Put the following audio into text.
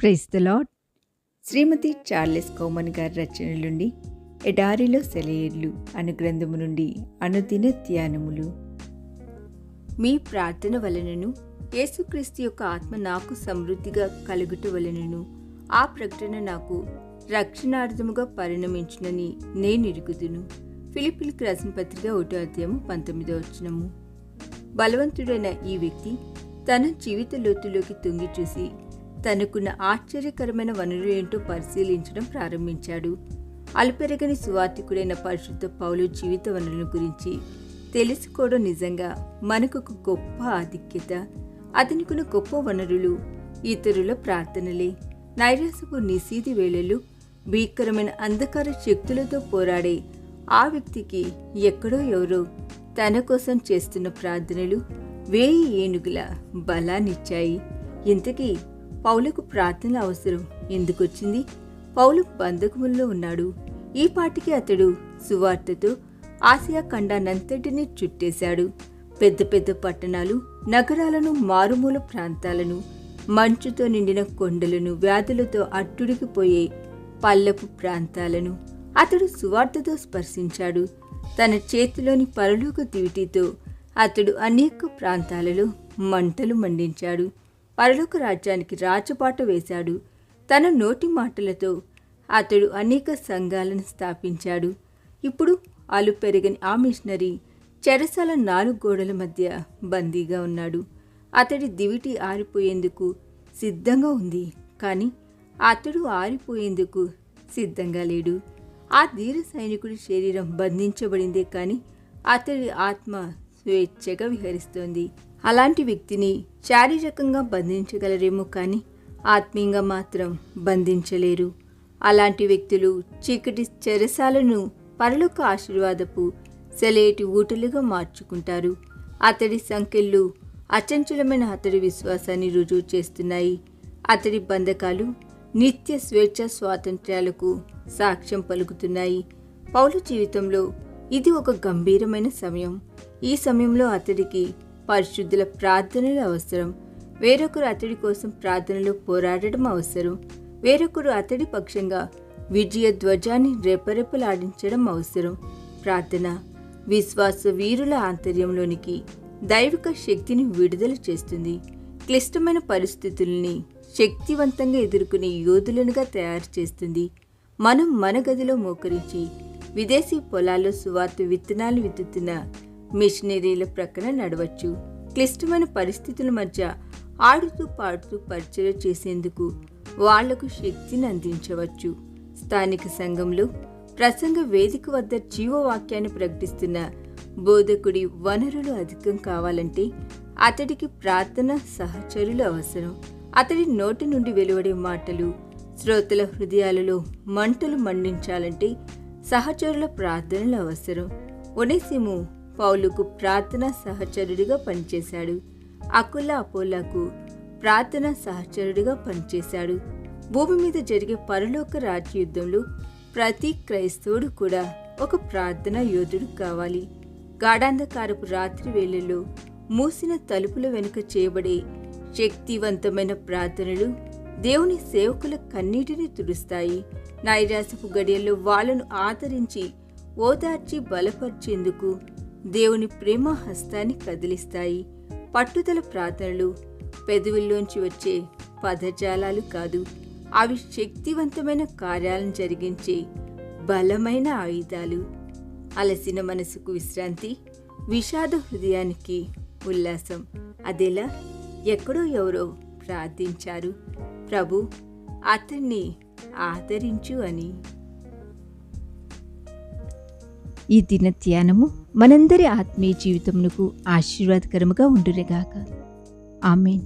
Praise the Lord. Shrimati Charles Cowman గారి రచనల నుండి ఎడారిలో సెలయేర్లు అను గ్రంథము నుండి అనుదిన ధ్యానములు. మీ ప్రార్థన వలనను యేసుక్రీస్తు యొక్క ఆత్మ నాకు సమృద్ధిగా కలుగుట వలనను ఆ ప్రకటన నాకు రక్షణార్థముగా పరిణమించునని నేను ఎరుగుదును. ఫిలిప్పీలకు రాసిన పత్రిక 1:19. బలవంతుడైన ఈ వ్యక్తి తన జీవిత లోతులోకి తొంగి చూసి తనకున్న ఆశ్చర్యకరమైన వనరు ఏంటో పరిశీలించడం ప్రారంభించాడు. అలుపెరగని సువార్తికుడైన పరిశుద్ధ పౌలు జీవిత వనరుల గురించి తెలుసుకోవడం నిజంగా మనకు ఒక గొప్ప ఆధిక్యత. అతనికున్న గొప్ప వనరులు ఇతరుల ప్రార్థనలే. నైరాసపు నిశీది వేళలు భీకరమైన అంధకార శక్తులతో పోరాడే ఆ వ్యక్తికి ఎక్కడో ఎవరో తన కోసం చేస్తున్న ప్రార్థనలు 1000 ఏనుగుల బలాన్నిచ్చాయి. ఇంతకీ పౌలుకు ప్రార్థనల అవసరం ఎందుకొచ్చింది? పౌలు బంధకముల్లో ఉన్నాడు. ఈ పాటికి అతడు సువార్తతో ఆసియా ఖండానంతటినీ చుట్టేశాడు. పెద్ద పెద్ద పట్టణాలు, నగరాలను, మారుమూల ప్రాంతాలను, మంచుతో నిండిన కొండలను, వ్యాధులతో అట్టుడికిపోయే పల్లపు ప్రాంతాలను అతడు సువార్తతో స్పర్శించాడు. తన చేతిలోని పరలోక దివిటీతో అతడు అనేక ప్రాంతాలలో మంటలు మండించాడు. పరలోక రాజ్యానికి రాజబాట వేశాడు. తన నోటి మాటలతో అతడు అనేక సంఘాలను స్థాపించాడు. ఇప్పుడు అలుపెరగని ఆ మిషనరీ చెరసాల 4 గోడల మధ్య బందీగా ఉన్నాడు. అతడి దివిటి ఆరిపోయేందుకు సిద్ధంగా ఉంది, కానీ అతడు ఆరిపోయేందుకు సిద్ధంగా లేడు. ఆ ధీర సైనికుడి శరీరం బంధించబడిందే కానీ అతడి ఆత్మ స్వేచ్ఛగా విహరిస్తోంది. అలాంటి వ్యక్తిని శారీరకంగా బంధించగలరేమో కానీ ఆత్మీయంగా మాత్రం బంధించలేరు. అలాంటి వ్యక్తులు చీకటి చెరసాలను పరలోక ఆశీర్వాదపు సెలయేటి ఊటలుగా మార్చుకుంటారు. అతడి సంఖ్యలు అచంచలమైన అతడి విశ్వాసాన్ని రుజువు చేస్తున్నాయి. అతడి బంధకాలు నిత్య స్వేచ్ఛ స్వాతంత్ర్యాలకు సాక్ష్యం పలుకుతున్నాయి. పౌలు జీవితంలో ఇది ఒక గంభీరమైన సమయం. ఈ సమయంలో అతడికి పరిశుద్ధుల ప్రార్థనలు అవసరం. వేరొకరు అతడి కోసం ప్రార్థనలో పోరాడడం అవసరం. వేరొకరు అతడి పక్షంగా విజయ ధ్వజాన్ని రెపరెపలాడించడం అవసరం. ప్రార్థన విశ్వాస వీరుల ఆంతర్యంలోనికి దైవిక శక్తిని విడుదల చేస్తుంది. క్లిష్టమైన పరిస్థితుల్ని శక్తివంతంగా ఎదుర్కొనే యోధులనుగా తయారు చేస్తుంది. మనం మన గదిలో మోకరించి విదేశీ పొలాల్లో సువార్త విత్తనాలు విత్తుతున్న మిషనరీల ప్రక్కన నడవచ్చు. క్లిష్టమైన పరిస్థితుల మధ్య ఆడుతూ పాడుతూ పరిచయం చేసేందుకు వాళ్లకు శక్తిని అందించవచ్చు. స్థానిక సంఘంలో ప్రసంగ వేదిక వద్ద జీవవాక్యాన్ని ప్రకటిస్తున్న బోధకుడి వనరులు అధికం కావాలంటే అతడికి ప్రార్థన సహచరులు అవసరం. అతడి నోటి నుండి వెలువడే మాటలు శ్రోతల హృదయాలలో మంటలు మండించాలంటే సహచరుల ప్రార్థనలు అవసరం. ఒనేసిము పౌలుకు ప్రార్థనా సహచరుడిగా పనిచేశాడు. అకుల అపోలకు ప్రార్థనా సహచరుడిగా పనిచేశాడు. భూమి మీద జరిగే పరలోక రాజ్య యుద్ధంలో ప్రతి క్రైస్తవుడు కూడా ఒక ప్రార్థనా యోధుడు కావాలి. గాఢాంధకారపు రాత్రి వేళల్లో మూసిన తలుపుల వెనుక చేయబడే శక్తివంతమైన ప్రార్థనలు దేవుని సేవకుల కన్నీటిని తుడుస్తాయి. నైరాసపు గడియల్లో వాళ్ళను ఆదరించి ఓదార్చి బలపరిచేందుకు దేవుని ప్రేమ హస్తాన్ని కదిలిస్తాయి. పట్టుదల ప్రార్థనలు పెదవుల్లోంచి వచ్చే పదజాలాలు కాదు, అవి శక్తివంతమైన కార్యాలను జరిగించే బలమైన ఆయుధాలు. అలసిన మనసుకు విశ్రాంతి, విషాద హృదయానికి ఉల్లాసం. అదేలా ఎక్కడో ఎవరో ప్రార్థించారు, ప్రభు అతన్ని ఆదరించు అని. ఈ దిన ధ్యానము మనందరి ఆత్మీయ జీవితమునకు ఆశీర్వాదకరముగా ఉండునుగాక. ఆమేన్.